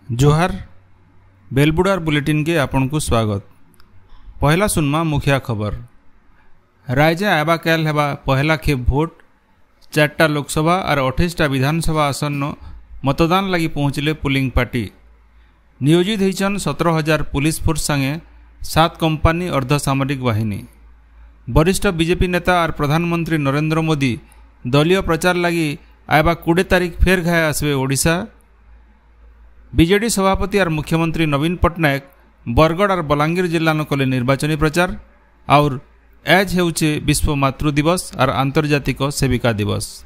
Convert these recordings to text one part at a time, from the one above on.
जोहार बेलबुडार बुलेटिन के आपन को स्वागत। पहला सुनमा मुखिया खबर। राज्य आबा कैल हेबा पहला खेप भोट 4टा लोकसभा और 28टा विधानसभा आसन मतदान लगी पहुँचले पुलिंग पार्टी। नियोजित होइछन 17,000 पुलिस फोर्स संगे 7 कंपानी अर्धसामरिक बाहिनी। वरिष्ठ बीजेपी नेता और प्रधानमंत्री नरेंद्र मोदी दलीय प्रचार लगी आबा 20 तारीख फेर घाए आसवे ओडिशा। बीजेडी सभापति और मुख्यमंत्री नवीन पट्टनायक बरगढ़ और बलांगीर जिला न कले निर्वाचनी प्रचार। और आज हेउचे विश्व मातृ दिवस और आंतर्जातिक सेविका दिवस।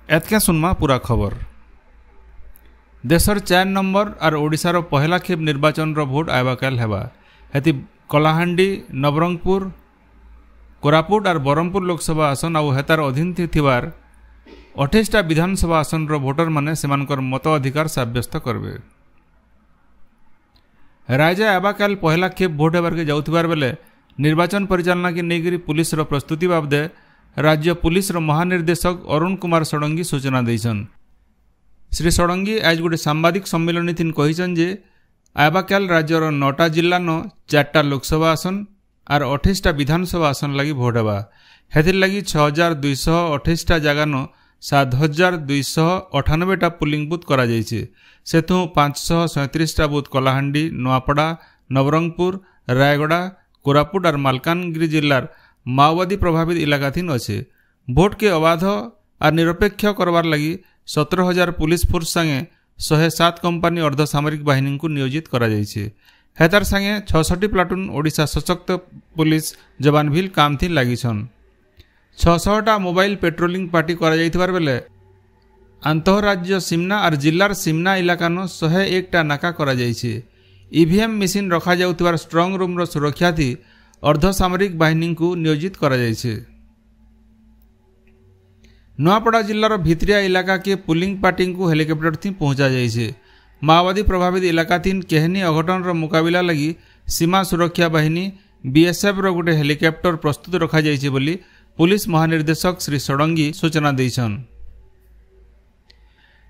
एतके सुनमा पूरा खबर। देशर 4 नंबर और ओडिशार पहला खेप निर्वाचन भोट आयबा काल हेबा। हेति कलाहांडी, नवरंगपुर, कोरापुट और बरहमपुर लोकसभा आसन और हेतार अधीन थिबार 28टा विधानसभा आसन भोटर माने सेमानकर मत अधिकार साब्यस्त करबे। राज्य आबाकाल पहला खेप भोट हेबार के जाउथिबार बेले निर्वाचन परिचालना के नेगिरी पुलिस प्रस्तुति बाबदे राज्य पुलिस महानिर्देशक अरुण कुमार षडंगी सूचना देछन। श्री षडंगी आज गोटे सांबादिक सम्मेलन थीन कहिछन जे आबाकाल राज्यर 9टा जिल्ला न 4टा लोकसभा आसन और 28टा विधानसभा आसन लगी भोट हेबा। हेथिर लगी 6,228टा जगह न 7,298टा पुलिंग बुथ करा जायछि। सेथु 537टा बुथ कलाहांडी, नोआपड़ा, नवरंगपुर, रायगड़ा, कोरापुट और मालकानगिरी जिल्लार माओवादी प्रभावित इलाका थीन अच्छे। भोट के अबाध और निरपेक्ष करवार लगी 17,000 पुलिस फोर्स संगे 107 कंपानी अर्धसामरिक बाहिनी को नियोजित करा जायछि। हेतार संगे 66 प्लाटून ओडिशा सशक्त पुलिस जवान भी काम थी लागिछन। 600टा मोबाइल पेट्रोलिंग पार्टी करा जायथिबार बेले आंतरराज्य सीमना और जिल्लार सीमना इलाका न 101टा नाका करा जायछि। ईवीएम मेसिन रखा जाउथिबार स्ट्रंग रूम रो सुरक्षा थी अर्धसामरिक बाहिनी को नियोजित करा जायछि। नोआपड़ा जिल्लार भित्रिया इलाका के पुलिंग पार्टी को हेलिकॉप्टर थी पहुंचा जायछि। माओवादी प्रभावित इलाका थीन केहनी अघटन रो मुकाबिला लगी सीमा सुरक्षा बाहिनी बीएसएफ रो गोटे हेलिकॉप्टर प्रस्तुत रखा जायछि बोली पुलिस महानिर्देशक श्री षडंगी सूचना देछन।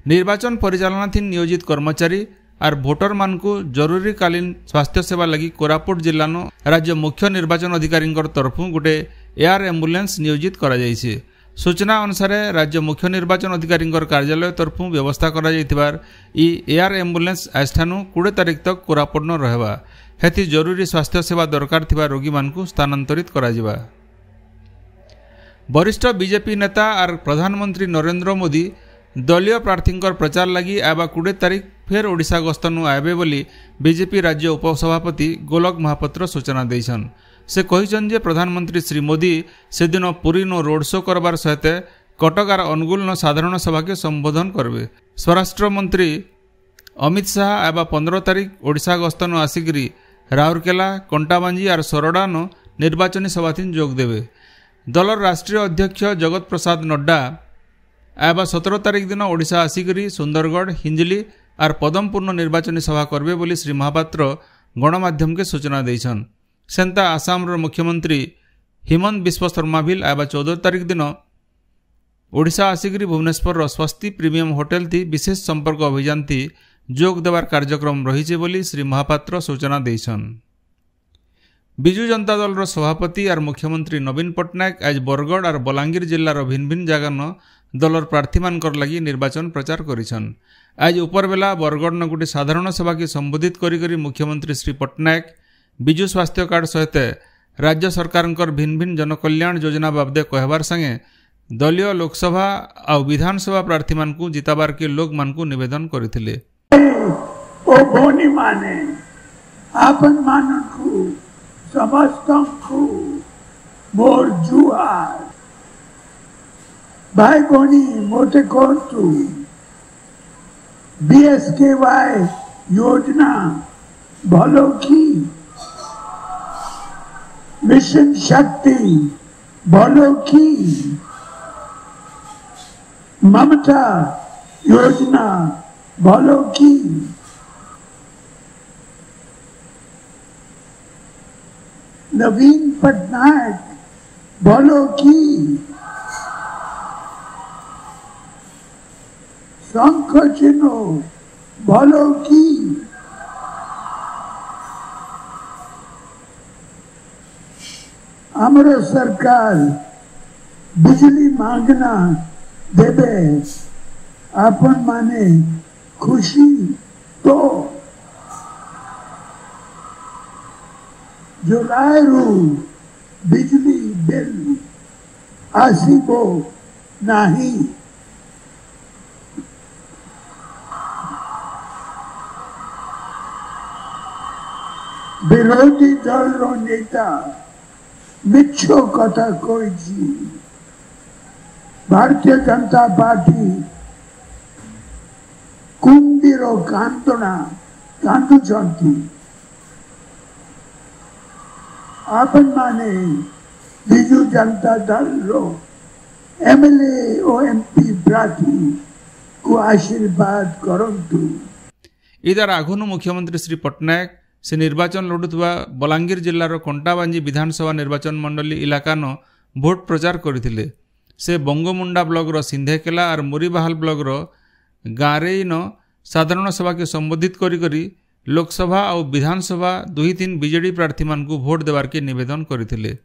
निर्वाचन परिचालना थीन नियोजित कर्मचारी और भोटर मान को जरूरीकालीन स्वास्थ्य सेवा लगी कोरापुट जिला न राज्य मुख्य निर्वाचन अधिकारी तरफ गोटे एयर एम्बुलेंस नियोजित करा जायछि। सूचना अनुसार राज्य मुख्य निर्वाचन अधिकारी कार्यालय तरफ व्यवस्था करा जायथिबार ई एयर एम्बुलेंस आस्थानु 20 तारीख तक कोरापुट न रहबा। हेति जरूरी स्वास्थ्य सेवा दरकार थिबा रोगी मान को स्थानांतरित करा जिबा। वरिष्ठ बीजेपी नेता और प्रधानमंत्री नरेंद्र मोदी दलीय प्रार्थी प्रचार लगी आबा 20 तारीख फेर ओडिशा गस्तनु आबे बोली बीजेपी राज्य उपसभापति गोलक महापात्र सूचना देछन। से कहिछन जे प्रधानमंत्री श्री मोदी से दिन पुरी नो रोड शो करबार सहित कटक और अनुगुल न साधारण सभा के संबोधन करबे। स्वराष्ट्र मंत्री अमित शाह आबा 15 तारीख ओडिशा गस्तनु आसिकरी राउरकेला, कंटाबांजी और सोरडा न निर्वाचनी सभा थीन जोग देवे। दलर राष्ट्रीय अध्यक्ष जगत प्रसाद नड्डा आबा 17 तारीख दिन ओडिशा आसिकरी सुंदरगढ़, हिंजली और पदमपुर निर्वाचनी सभा करबे बोली श्री महापात्र गणमाध्यम के सूचना देछन। सेंता आसाम मुख्यमंत्री हिमंत बिस्व शर्मा भी आबा 14 तारीख दिन ओडिशा आसिकरी भुवनेश्वर स्वस्ति प्रीमियम होटेल थी विशेष संपर्क अभियान थी जोग देवार कार्यक्रम रही बोली श्री महापात्र सूचना देछन। विजु जनता दल सभापति और मुख्यमंत्री नवीन पट्टनायक आज बरगढ़ और बलांगीर जिलार भिन्न भिन्न जगह न दलर प्रार्थी मानकर लगी निर्वाचन प्रचार करिछन। आज उपरबेला बरगढ़ न गोटे साधारण सभा के संबोधित करी मुख्यमंत्री श्री पट्टनायक विजु स्वास्थ्य कार्ड सहित राज्य सरकार भिन्न भिन्न जनकल्याण योजना बाबदे कहबार संगे दलीय लोकसभा और विधानसभा प्रार्थी मान को जिताबार के लोक मान को निवेदन करथिले। ओ भोनी माने आपन मानन को समस्तंकु मोर जुहार भाई कोनी मोटे कोंतु बीएसकेवाई योजना भलो की मिशन शक्ति भलो की ममता योजना भलो की नवीन पटनायक भलो की शंख चिन्ह बोलो कि हमारा सरकार बिजली मांगना देवे अपन माने खुशी तो जुलाई रू बिजली बिल आसीबो नहीं। विरोधी दल रो नेता मिछो कथा कोई भारतीय जनता पार्टी कुंदीर कांतना कांदुचंती आपन माने बिजू जनता दल रो एमएलए और एमपी प्रार्थी को आशीर्वाद करंतु। इधर आघुनु मुख्यमंत्री श्री पट्टनायक से निर्वाचन लड़ुवा बलांगीर जिलार कंटाबांजी विधानसभा निर्वाचन मंडली इलाकान भोट प्रचार करथिले। से बंगमुंडा ब्लॉक सिंधेकेला और मुरीबाहाल ब्लॉक गारेइन साधारण सभा के संबोधित करी लोकसभा और विधानसभा 2-3 बीजेडी प्रार्थी मानकु भोट देवार के निवेदन करथिले।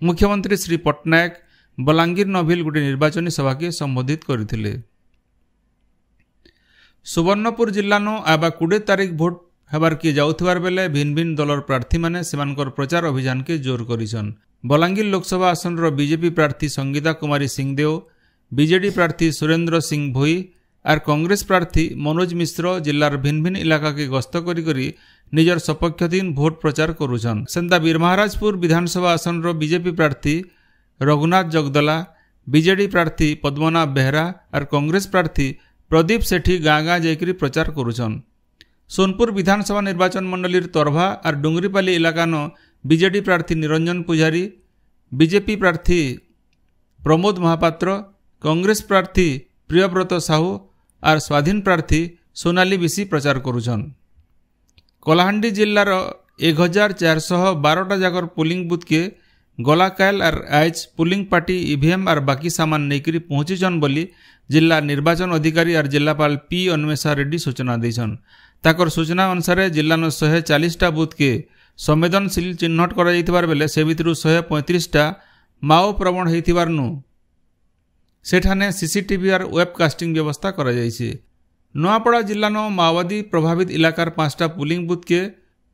मुख्यमंत्री श्री पट्टनायक बलांगीर नभिल गोटे निर्वाचनी सभा के संबोधित करथिले। सुवर्णपुर जिल्लान आबा 20 तारीख भोट हेबार के जाउथिबार बेले भिन्न भिन्न दलर प्रार्थी माने सेमानकर प्रचार अभियान के जोर करिसन। बलांगीर लोकसभा आसन रो बीजेपी प्रार्थी संगीता कुमारी सिंहदेव, बीजेडी प्रार्थी सुरेंद्र सिंह भोई और कांग्रेस प्रार्थी मनोज मिश्र जिलार भिन्न भिन्न इलाका के गस्त करी निजर सपक्षधीन भोट प्रचार करुछन। सेंता बीरमहाराजपुर विधानसभा आसन रो बीजेपी प्रार्थी रघुनाथ जगदला, बीजेडी प्रार्थी पद्मनाभ बेहरा और कांग्रेस प्रार्थी प्रदीप सेठी गाँ गाँ जाकरी प्रचार करुछन। सोनपुर विधानसभा निर्वाचन मंडलीर तरभा और डुंगरीपाली इलाकान बीजेडी प्रार्थी निरंजन पुजारी, बीजेपी प्रार्थी प्रमोद महापात्र, कांग्रेस प्रार्थी प्रियव्रत साहू और स्वाधीन प्रार्थी सोनाली बिसी प्रचार करुछन। कलाहांडी जिलार 1412 जाकर पोलिंग बुथ के गलाकायल और आज पोलिंग पार्टी ईवीएम और बाकी सामान नेकरी पहुंचीछन बोली जिला निर्वाचन अधिकारी और जिलापाल पी अन्वेषा रेड्डी सूचना देछन। ताकर सूचना अनुसार जिलान 140टा बुथ के संवेदनशील चिन्हट कर बेले से भितर 135टा माओ प्रवण होइथिबारनु सेठाने सीसीटीवी और वेबकास्टिंग व्यवस्था करा जायछि। नोआपड़ा जिलान माओवादी प्रभावित इलाकार 5टा पोलिंग बुथ के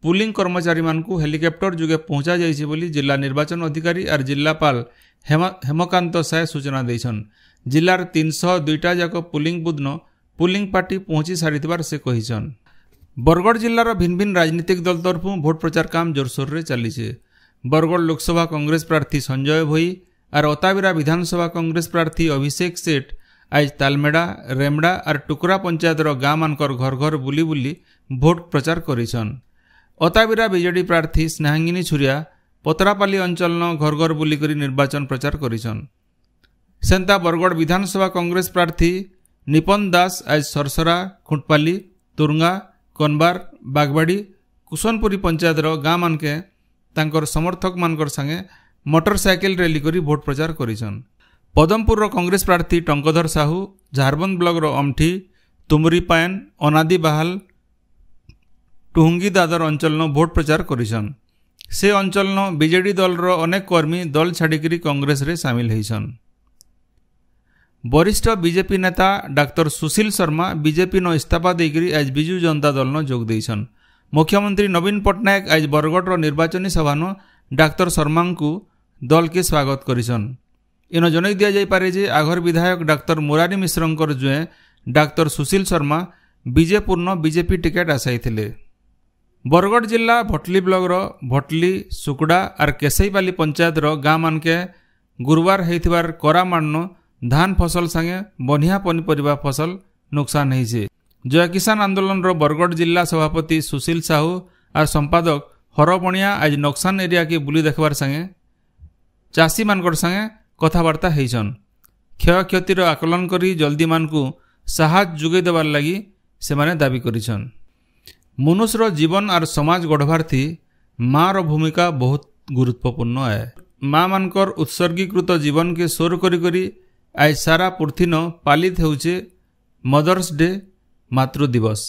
पोलिंग कर्मचारी मानकु हेलिकॉप्टर जुगे पहुंचा जायछि बोली जिला निर्वाचन अधिकारी और जिलापाल हेमकांत साय सूचना देछन। जिलार 302टा जाक पोलिंग बुथ न पोलिंग पार्टी पहुंची सारिथिबार से कहिछन। बरगढ़ जिलार भिन्न भिन्न राजनीतिक दल तरफु भोट प्रचार काम जोरसोर रे चलीछे। बरगढ़ लोकसभा कांग्रेस प्रार्थी संजय भोई और ओताबिरा विधानसभा कांग्रेस प्रार्थी अभिषेक सेठ आज तालमेड़ा, रेमड़ा और टुकरा पंचायत गाँ मानकर घर घर बुली बुली भोट प्रचार करिछन। ओताबिरा बीजेडी प्रार्थी स्नेहांगिनी छुरिया पतरापाली अंचल घर घर बुली करी निर्वाचन प्रचार करिछन। सेंता बरगढ़ विधानसभा कांग्रेस प्रार्थी निपन दास आज सरसरा, खुंटपाली, तुरंगा, कनबार, बागबाड़ी, कुशनपुरी पंचायत गाँ मानके तांकर समर्थक मानकर संगे मोटरसाइकिल रैली करी भोट प्रचार करिछन। पदमपुर कांग्रेस प्रार्थी टंकधर साहू झारबंद ब्लॉक अमठी, तुमरी पायन, अनादी बाहाल, टुहुंगी दादर अंचल भोट प्रचार करिछन। से अंचल बीजेडी दल अनेक कर्मी दल छाड़िकी कांग्रेस रे सामिल होइछन। वरिष्ठ बीजेपी नेता डाक्टर सुशील शर्मा बीजेपी न इस्तीफा देकर आज बिजू जनता दल न जोग देइछन। मुख्यमंत्री नवीन पट्टनायक आज बरगढ़ निर्वाचनी सभा न डाक्टर शर्मा को दल के स्वागत करिछन। इन जन दिया जाय पारे जे आघर विधायक डाक्टर मुरारी मिश्रंकर जुए डाक्टर सुशील शर्मा बीजेपुर न बीजेपी टिकेट आसाइथिले। बरगढ़ जिला भटली ब्लॉक भटली, सुकड़ा और केसईपाली पंचायत गाँ मानके गुरुवार होइथिबार करा माड़न धान फसल संगे बनिया पनीपरिबा फसल नुकसान होइछे। जय किसान आंदोलन बरगढ़ जिला सभापति सुशील साहू और संपादक हरबणिया आज नक्सान एरिया के बुली देखबार संगे चाषी मानकर संगे कथबार्ता होइछन। क्षय क्षतिर आकलन करी जल्दी मानकु साहाय्य जुगे देवार लगी सेमाने दाबी करिछन। मनुष्यर जीवन और समाज गढ़भार्थी माँ रो भूमिका बहुत गुरुत्वपूर्ण है। माँ मानकर उत्सर्गीकृत जीवन के सोर करी करी आज सारा पृथ्वी न पालित होउछे मदर्स डे, मातृ दिवस।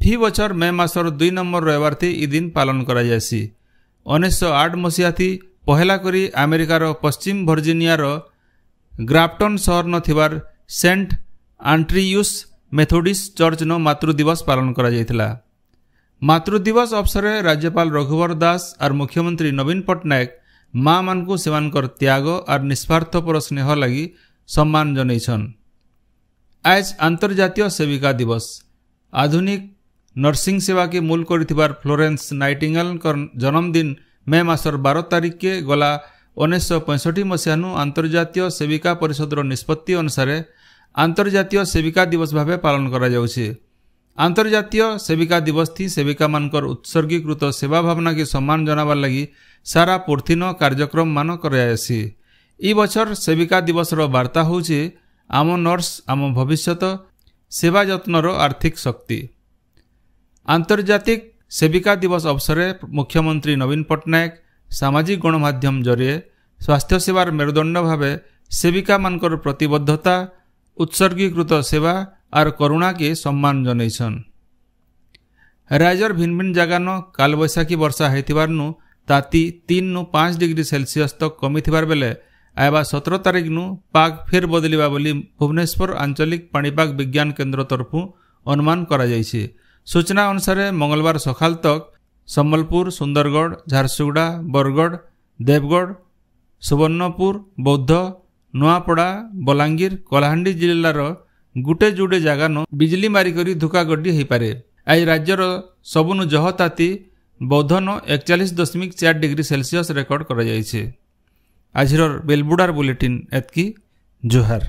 फी बचर मे मासर 2 नंबर रविवार थी इ दिन पालन करा जायसी। 1908 मसीहा थी पहला करी अमेरिकार पश्चिम वर्जिनिया ग्राफ्टन शहर न थिबार सेंट आंट्रियूस मेथोडिस्ट चर्च न मातृ दिवस पालन करा जायतिला। मातृ दिवस अवसर राज्यपाल रघुवर दास और मुख्यमंत्री नवीन पट्टनायक माँ मानकु सेमानकर त्याग और निस्वार्थपर स्नेह लगी सम्मान जनईछन। आज अंतर्जातीय सेविका दिवस। आधुनिक नर्सिंग सेवा के मूल करिथिबार फ्लोरेंस नाइटिंगेल जन्मदिन मे मासर 12 तारीख के गला 1965 मसीहानु अंतर्जातीय सेविका परिषदर निष्पत्ति अनुसार अंतर्जातीय सेविका दिवस भावे पालन करा जाउछि। अंतर्जातीय सेविका दिवस थी सेविका मानकर उत्सर्गीकृत सेवा भावना के सम्मान जनाबार लगी सारा पृथ्वीन कार्यक्रम मान करायासी। इ बछर सेविका दिवस रो वार्ता होउछि आम नर्स आम भविष्यत सेवा जत्नर आर्थिक शक्ति। आंतर्जातिक सेविका दिवस अवसर मुख्यमंत्री नवीन पट्टनायक सामाजिक गणमाध्यम जरिए स्वास्थ्य सेवार मेरुदंड भावे सेविका मानकर प्रतिबद्धता उत्सर्गीकृत सेवा और करुणा के सम्मान जनईछन। राज्यर भिन्न भिन्न जगान कालबैशाखी वर्षा होइथिबारनु ताती 3 नु 5 डिग्री सेल्सियस तक कमिथिबार बेले आयबा 17 तारीख नु पाग फेर बदलिबा बोली भुवनेश्वर आंचलिक पाणीपाग विज्ञान केन्द्र तरफु अनुमान करा जायछि। सूचना अनुसार मंगलवार सकाल तक सम्बलपुर, सुंदरगढ़, झारसुगुड़ा, बरगढ़, देवगढ़, सुवर्णपुर, बौद्ध, नुआपड़ा, बलांगीर, कलाहांडी जिल्लार गुटे जुड़े जगान बिजली मारिकरी धुकागड्डी हो पारे। आज राज्यर सबुनु जह ताती बौद्धन 41.4 डिग्री सेल्सियस रेकर्ड करा जायछि। आजिर बेलबुडार बुलेटिन एतकी। जोहार।